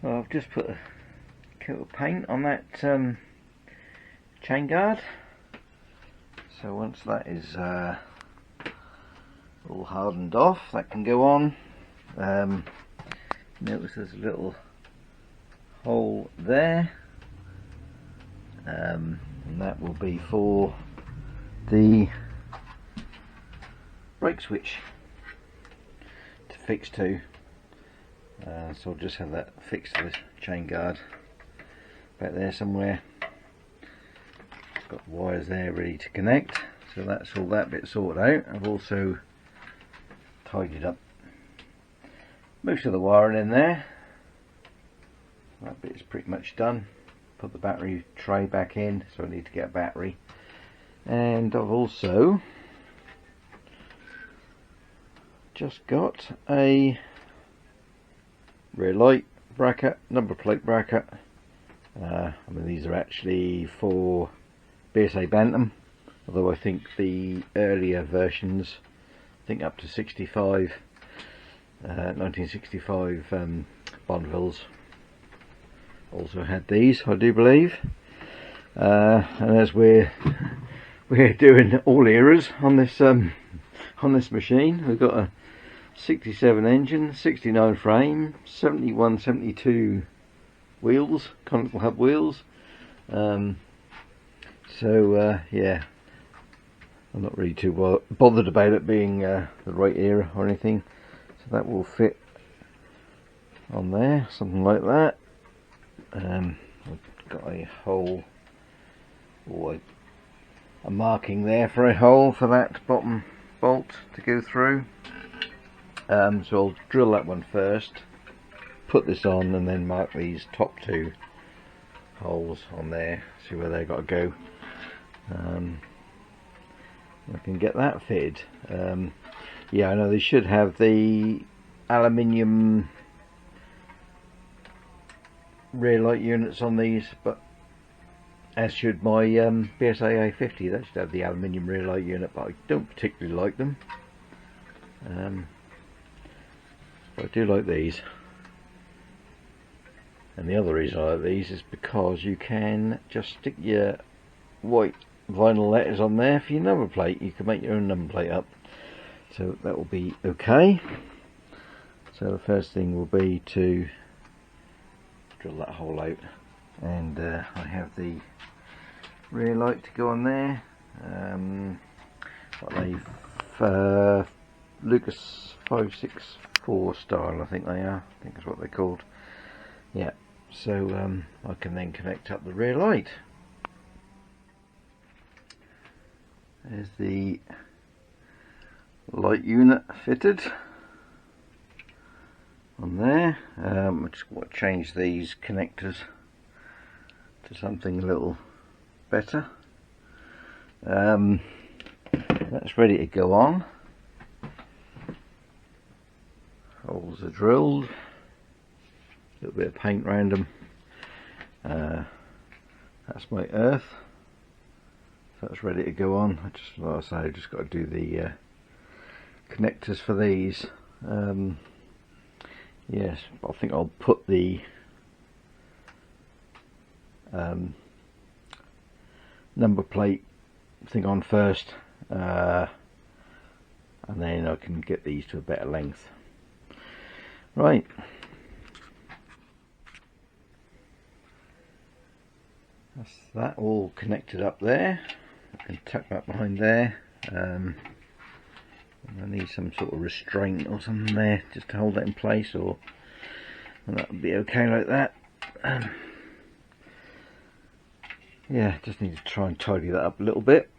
Well, I've just put a coat of paint on that chain guard. So once that is all hardened off, that can go on. Notice there's a little hole there, and that will be for the brake switch to fix to. So I'll just have that fixed to the chain guard back there somewhere. Got wires there ready to connect, so that's all that bit sorted out. I've also tidied up most of the wiring in there. That bit is pretty much done. Put the battery tray back in, so I need to get a battery. And I've also just got a rear light bracket, number plate bracket. I mean, these are actually for BSA Bantam, although I think the earlier versions, I think up to 1965 Bonnevilles also had these, I do believe. And as we're doing all eras on this machine, we've got a 67 engine, 69 frame, 71, 72 wheels, conical hub wheels. Yeah, I'm not really too bothered about it being the right era or anything. So that will fit on there, something like that. I've got a hole, or a marking there for a hole for that bottom bolt to go through. So I'll drill that one first, put this on, and then mark these top two holes on there, see where they've got to go. I can get that fitted. Yeah, I know they should have the aluminium rear light units on these, but as should my BSA A50, that should have the aluminium rear light unit, but I don't particularly like them. But I do like these, and the other reason I like these is because you can just stick your white vinyl letters on there for your number plate. You can make your own number plate up, so that will be okay. So the first thing will be to drill that hole out, and I have the rear light to go on there. What they Lucas 564 style, I think they are. I think is what they're called. Yeah. So I can then connect up the rear light. There's the light unit fitted on there. I just want to change these connectors to something a little better. That's ready to go on. Holes are drilled. A little bit of paint around them. That's my earth. So that's ready to go on. Like I say, I just got to do the connectors for these. Yes, but I think I'll put the number plate thing on first, and then I can get these to a better length. Right. That's that all connected up there. I can tuck that behind there. I need some sort of restraint or something there just to hold that in place, or that would be okay like that. Yeah, just need to try and tidy that up a little bit.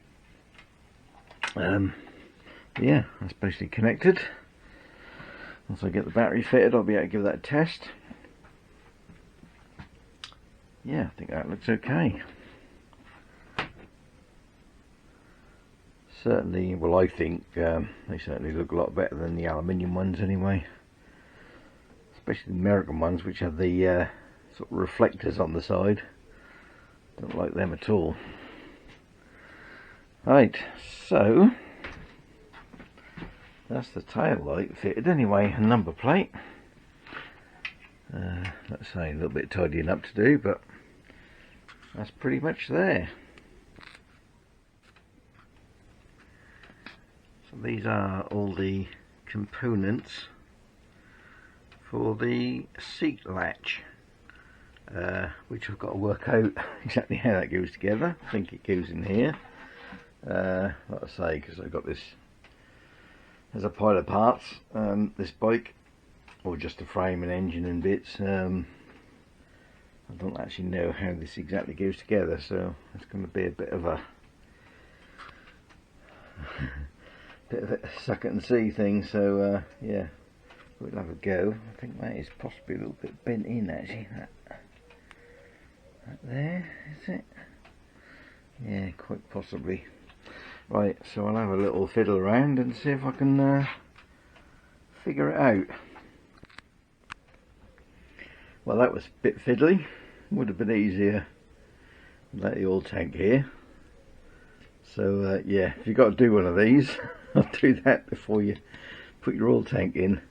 Yeah, that's basically connected. Once I get the battery fitted, I'll be able to give that a test. Yeah, I think that looks okay. Certainly, well, I think they certainly look a lot better than the aluminium ones anyway. Especially the American ones, which have the sort of reflectors on the side. Don't like them at all. Right, so that's the tail light fitted anyway, a number plate. let's say a little bit tidying up to do, but that's pretty much there. So these are all the components for the seat latch, which I've got to work out exactly how that goes together. I think it goes in here, like I say, because I've got this as a pile of parts, this bike, or just a frame and engine and bits. I don't actually know how this exactly goes together, so it's going to be a bit of a suck it and see thing. So yeah, we'll have a go. I think that is possibly a little bit bent in actually. That there, is it? Yeah, quite possibly. Right, so I'll have a little fiddle around and see if I can figure it out. Well, that was a bit fiddly. Would have been easier without the oil tank here. So yeah, if you've got to do one of these, I'll do that before you put your oil tank in.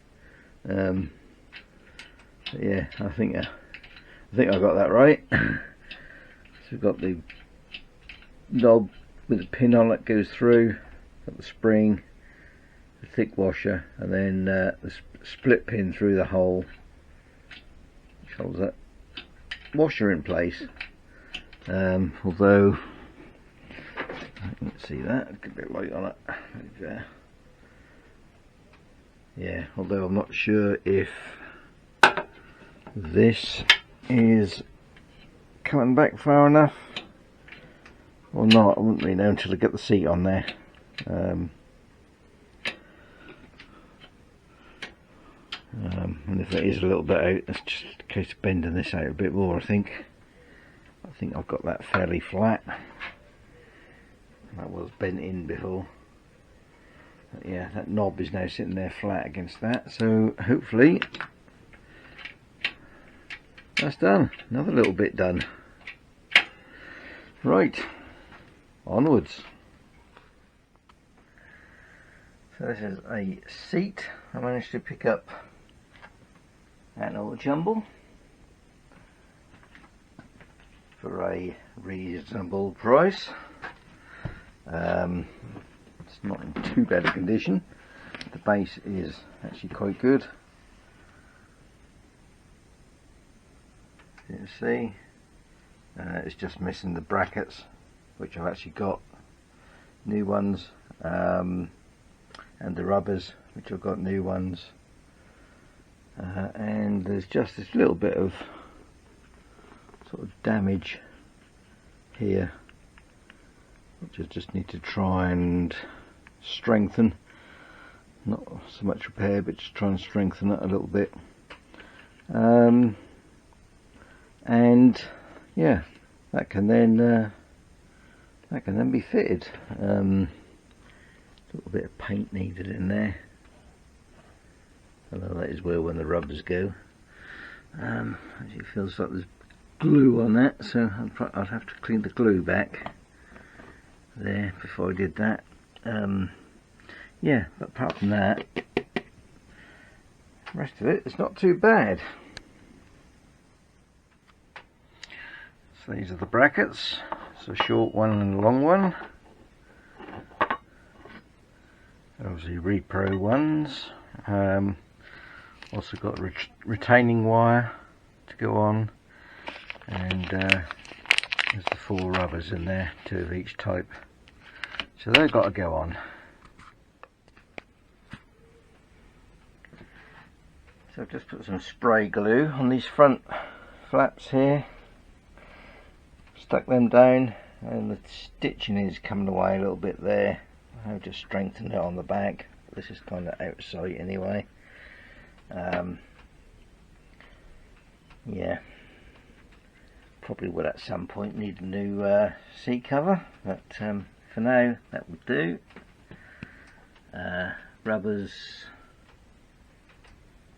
Yeah, I think I got that right. So we've got the knob with a pin on that goes through, got the spring, the thick washer, and then the split pin through the hole, which holds that washer in place. Although I can see that, a bit light on it. Yeah, although I'm not sure if this is coming back far enough or not. I wouldn't really know until I get the seat on there. And if it is a little bit out, that's just a case of bending this out a bit more. I think I've got that fairly flat. That was bent in before. But yeah, that knob is now sitting there flat against that, so hopefully that's done. Another little bit done. Right, onwards. So this is a seat I managed to pick up at an old jumble for a reasonable price. It's not in too bad a condition. The base is actually quite good. You can see it's just missing the brackets, which I've actually got new ones, and the rubbers, which I've got new ones, and there's just this little bit of sort of damage here, which I just need to try and strengthen. Not so much repair, but just try and strengthen it a little bit. And yeah, that can then be fitted. A little bit of paint needed in there. Although that is where when the rubbers go. Actually, it feels like there's glue on that, so I'd have to clean the glue back there before I did that. Yeah, but apart from that, the rest of it is not too bad. So these are the brackets. It's a short one and a long one. Obviously repro ones. Also got retaining wire to go on, and there's the 4 rubbers in there, 2 of each type. So they've got to go on. So I've just put some spray glue on these front flaps here, stuck them down, and the stitching is coming away a little bit there. I've just strengthened it on the back. This is kind of out of sight anyway. Yeah, probably would at some point need a new seat cover, but for now that would do. Rubbers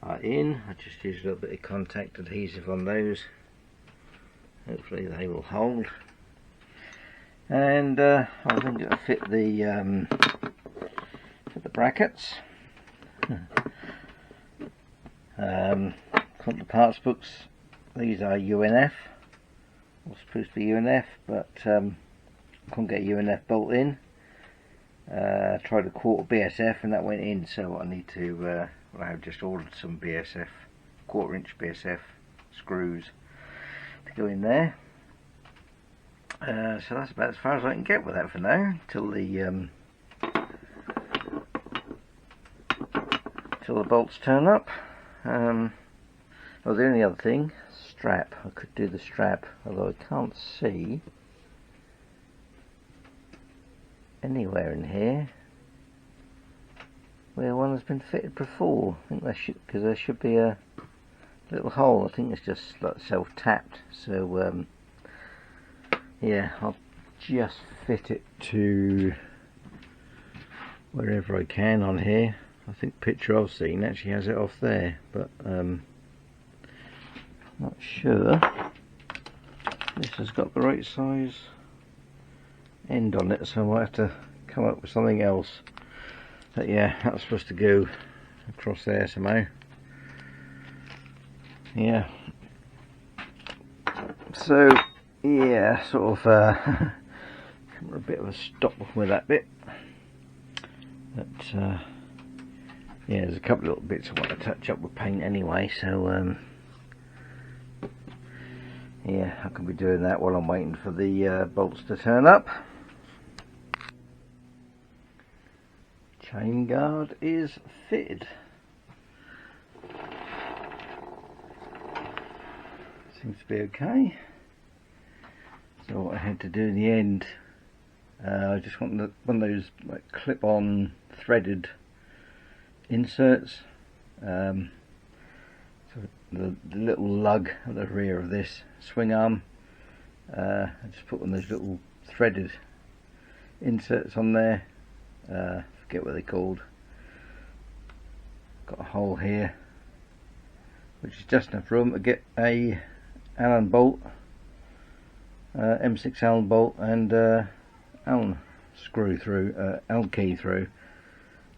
are in. I just used a little bit of contact adhesive on those. Hopefully they will hold. And I think it'll fit the brackets. from the parts books. These are UNF, or supposed to be UNF, but couldn't get a UNF bolt in. Tried a quarter BSF and that went in, so I need to, well, I've just ordered some BSF, quarter-inch BSF screws to go in there. So that's about as far as I can get with that for now, till the bolts turn up. Oh, the only other thing, strap. I could do the strap, although I can't see anywhere in here where one has been fitted before. I think there should, because there should be a little hole. I think it's just like self-tapped. So yeah, I'll just fit it to wherever I can on here. I think the picture I've seen actually has it off there, but not sure. This has got the right size end on it, so I might have to come up with something else. But yeah, that's supposed to go across there somehow. Yeah. So yeah, sort of come a bit of a stop with that bit. But yeah, there's a couple of little bits I want to touch up with paint anyway, so yeah, I can be doing that while I'm waiting for the bolts to turn up. Chainguard is fitted. Seems to be okay. So what I had to do in the end, I just want one of those like clip-on threaded inserts. So the little lug at the rear of this swing arm, I just put one of those little threaded inserts on there. Forget what they're called. Got a hole here, which is just enough room to get a Allen bolt, M6 Allen bolt, and Allen screw through, Allen key through,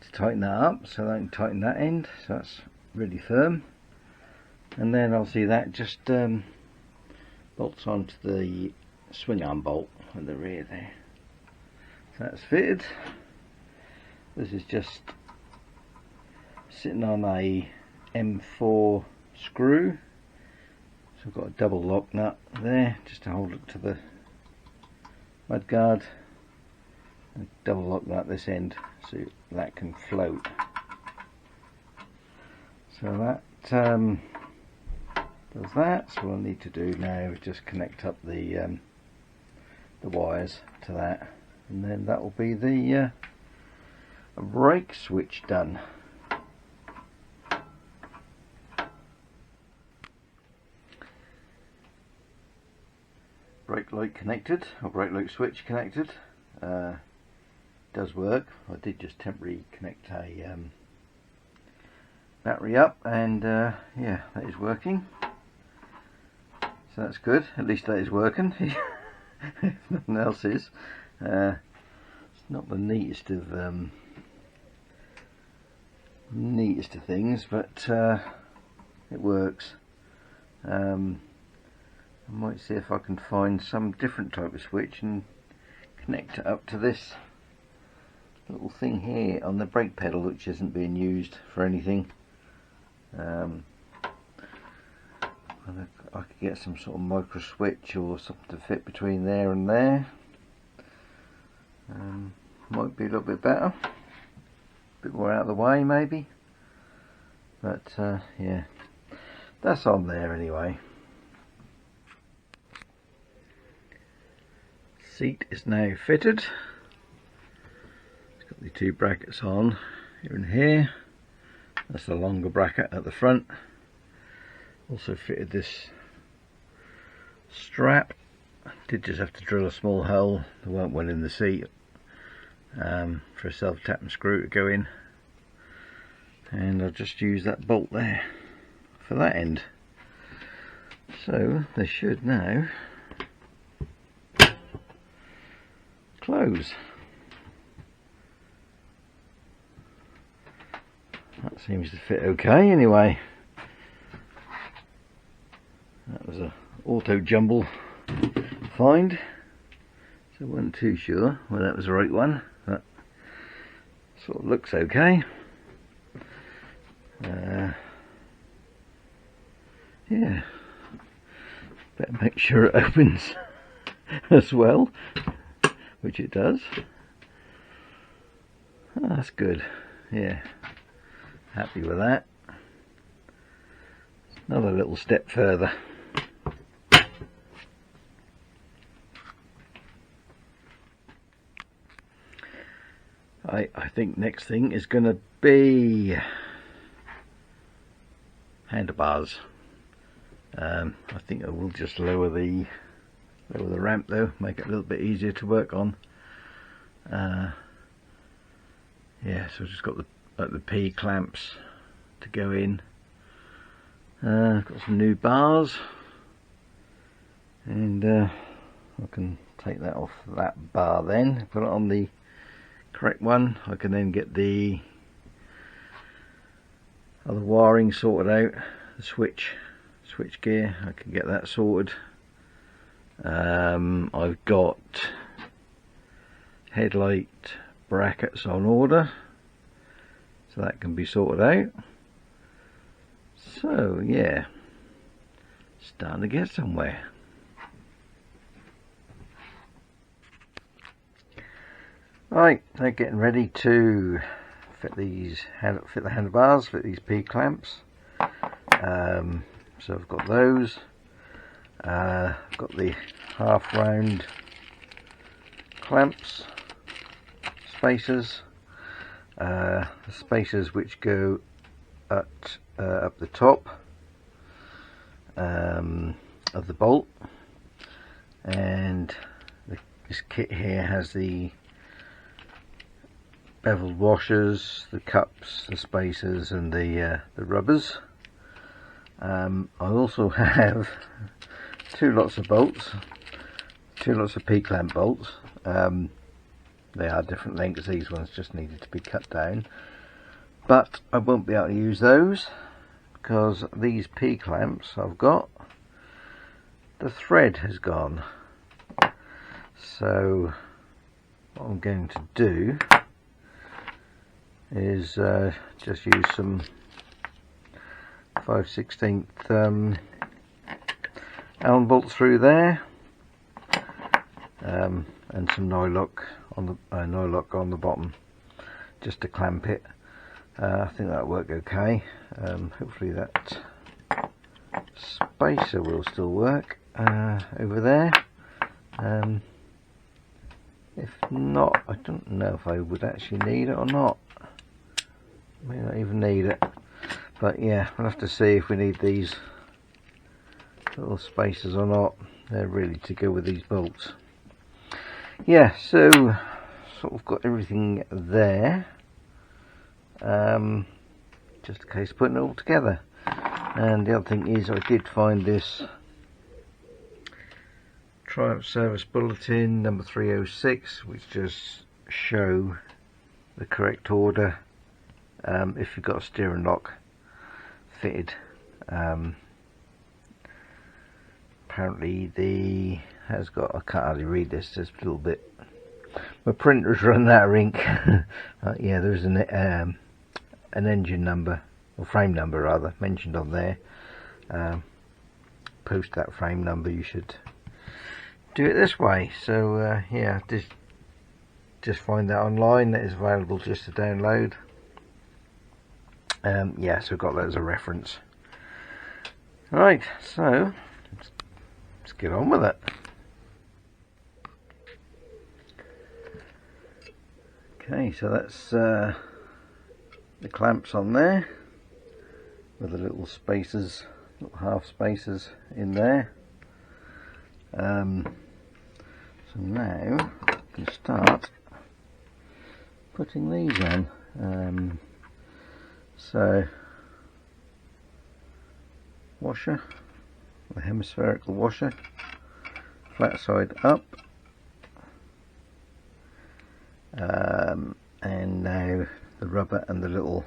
to tighten that up, so I can tighten that end, so that's really firm. And then obviously that just bolts onto the swing arm bolt at the rear there. So that's fitted. This is just sitting on a M4 screw, so I've got a double lock nut there just to hold it to the mudguard, and double lock nut this end so that can float. So that does that. So what I need to do now is just connect up the wires to that, and then that will be the brake switch done. Brake light connected, or brake light switch connected. Does work. I did just temporarily connect a battery up, and yeah, that is working. So that's good. At least that is working. If nothing else is. It's not the neatest of things, but it works. I might see if I can find some different type of switch and connect it up to this little thing here on the brake pedal, which isn't being used for anything. I could get some sort of micro switch or something to fit between there and there. Might be a little bit better, a bit more out of the way maybe, but yeah, that's on there anyway. Seat is now fitted. It's got the two brackets on here and here. That's the longer bracket at the front. Also fitted this strap. Did just have to drill a small hole. There weren't one in the seat for a self-tapping screw to go in, and I'll just use that bolt there for that end. So they should now close. That seems to fit okay anyway. was a auto jumble find, so I wasn't too sure whether that was the right one, but sort of looks okay. Yeah, better make sure it opens as well, which it does. Oh, that's good. Yeah, happy with that. Another little step further. I think next thing is going to be handlebars. I think I will just lower the ramp though, make it a little bit easier to work on. Yeah, so I've just got the P clamps to go in. Got some new bars, and I can take that off that bar then, put it on the correct one. I can then get the other wiring sorted out, the switch gear, I can get that sorted. I've got headlight brackets on order, so that can be sorted out. So yeah, starting to get somewhere. Right, now getting ready to fit the handlebars, fit these P clamps. So I've got those. I've got the half round clamps, spacers, the spacers which go up the top of the bolt, and this kit here has the beveled washers, the cups, the spacers, and the rubbers. I also have two lots of bolts, two lots of P-clamp bolts. They are different lengths. These ones just needed to be cut down, but I won't be able to use those because these P-clamps I've got, the thread has gone. So what I'm going to do is just use some 5/16 Allen bolts through there, and some nylock on the bottom, just to clamp it. I think that'll work okay. Hopefully that spacer will still work over there. If not, I don't know if I would actually need it or not. May not even need it, but yeah, we'll have to see if we need these little spacers or not. They're really to go with these bolts. Yeah, so sort of got everything there, just a case of putting it all together. And the other thing is, I did find this Triumph service bulletin number 306, which just show the correct order if you've got a steering lock fitted. Apparently the has got, I can't hardly read this, just a little bit, my printer's run out of ink. Yeah, there's an engine number, or frame number rather, mentioned on there. Post that frame number, you should do it this way. So yeah, just find that online, that is available just to download. Yeah, so we've got that as a reference. Right, so let's get on with it. Okay, so that's the clamps on there with the little spacers, little half spacers in there. So now I can start putting these on. So washer, the hemispherical washer, flat side up, and now the rubber and the little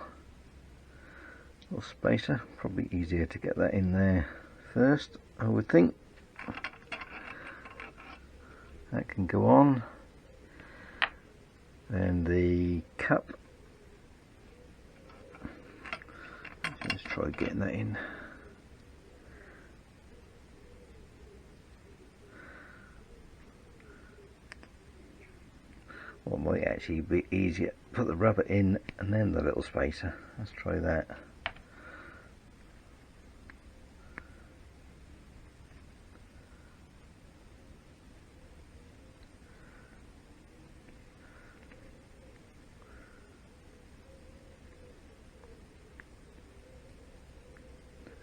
spacer. Probably easier to get that in there first, I would think. That can go on. Then the cup. Let's try getting that in. Or it might actually be easier, put the rubber in and then the little spacer. Let's try that.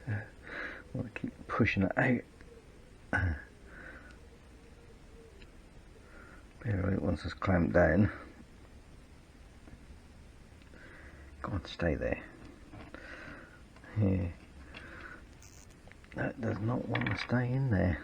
I want to keep pushing it out. Right, once it's clamped down, go on, stay there. Yeah, that does not want to stay in there.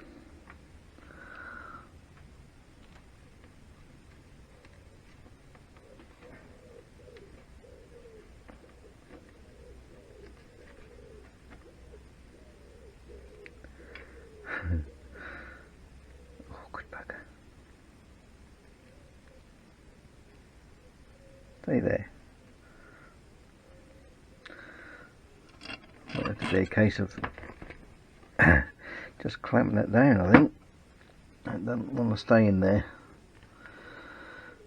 Stay there. Might have to be a case of just clamping it down, I think. I don't want to stay in there.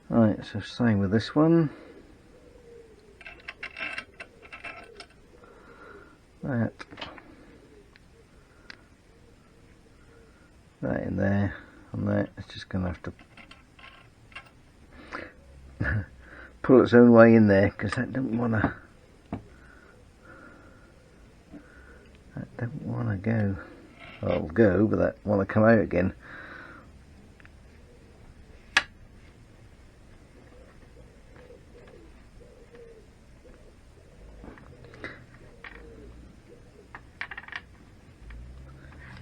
Right, so same with this one. That in there, and that. It's just going to have to pull its own way in there, because that don't want to. That don't want to go. Well, it'll go, but that want to come out again.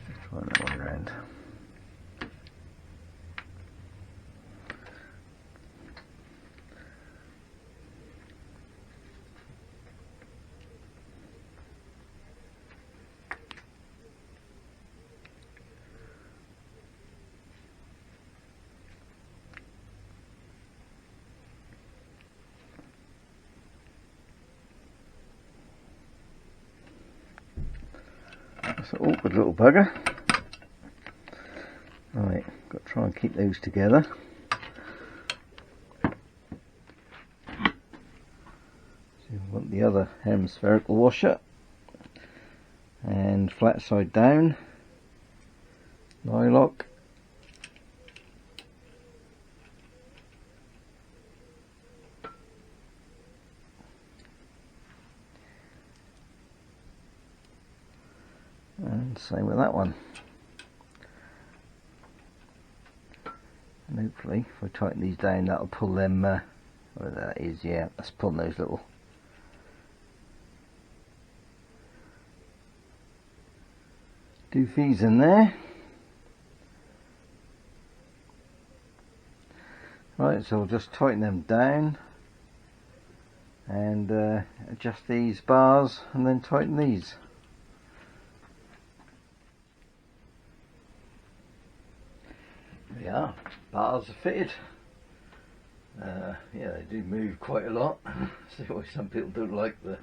Let's try that one round. That's an awkward little bugger. Right, got to try and keep those together. So we want the other hemispherical washer, and flat side down, nylock. And same with that one. And hopefully, if I tighten these down, that'll pull them. Where that is, yeah, that's pulling those little doofies in there. Right, so I'll just tighten them down and adjust these bars, and then tighten these. There we are, bars are fitted. Yeah, they do move quite a lot. See why some people don't like that.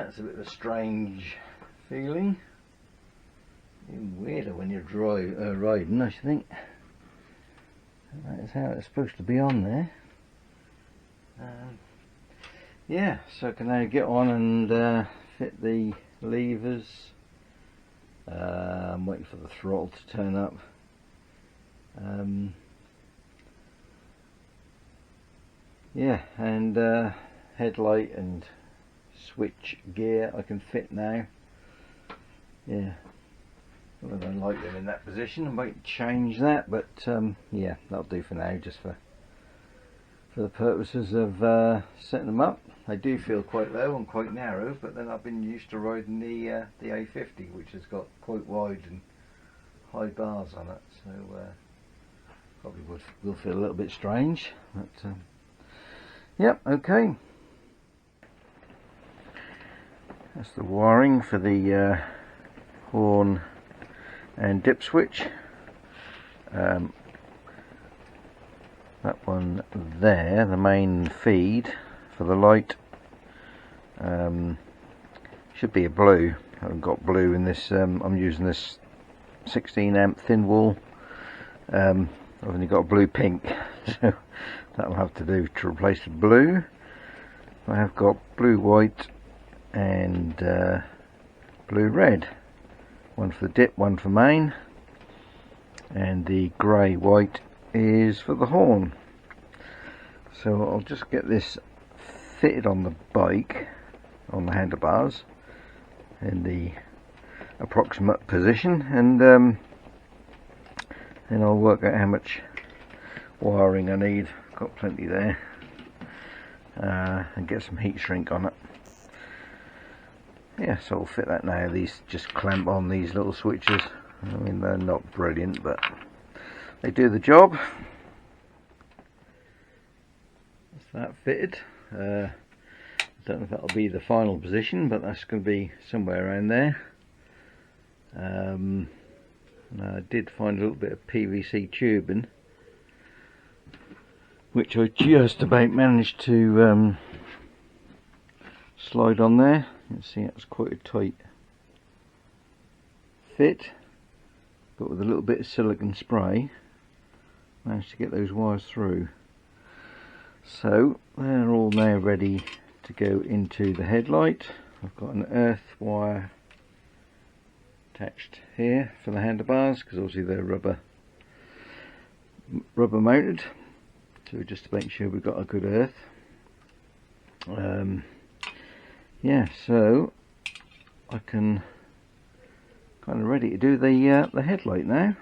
It's a bit of a strange feeling. Even weirder when you're riding, I should think. That is how it's supposed to be on there. Yeah, so I can now get on and fit the levers. I'm waiting for the throttle to turn up. Yeah, and headlight and switch gear I can fit now. Yeah, I don't like them in that position. I might change that, but yeah, that'll do for now, just for the purposes of setting them up. They do feel quite low and quite narrow, but then I've been used to riding the A50, which has got quite wide and high bars on it, so probably will feel a little bit strange, but yep, okay. That's the wiring for the horn and dip switch. That one there, the main feed for the light, should be a blue. I haven't got blue in this. I'm using this 16 amp thin wall. I've only got a blue pink, so that'll have to do to replace the blue. I have got blue white and blue red. One for the dip, one for main, and the grey white is for the horn. So I'll just get this fitted on the bike, on the handlebars, in the approximate position, and then I'll work out how much wiring I need. Got plenty there, and get some heat shrink on it. Yeah, so I'll fit that now. These just clamp on these little switches. I mean, they're not brilliant, but they do the job. That's that fitted. I don't know if that'll be the final position, but that's going to be somewhere around there. I did find a little bit of PVC tubing, which I just about managed to slide on there. You can see it's quite a tight fit, but with a little bit of silicone spray managed to get those wires through. So they're all now ready to go into the headlight. I've got an earth wire attached here for the handlebars, because obviously they're rubber mounted, so just to make sure we've got a good earth. Yeah, so I can kind of ready to do the headlight now.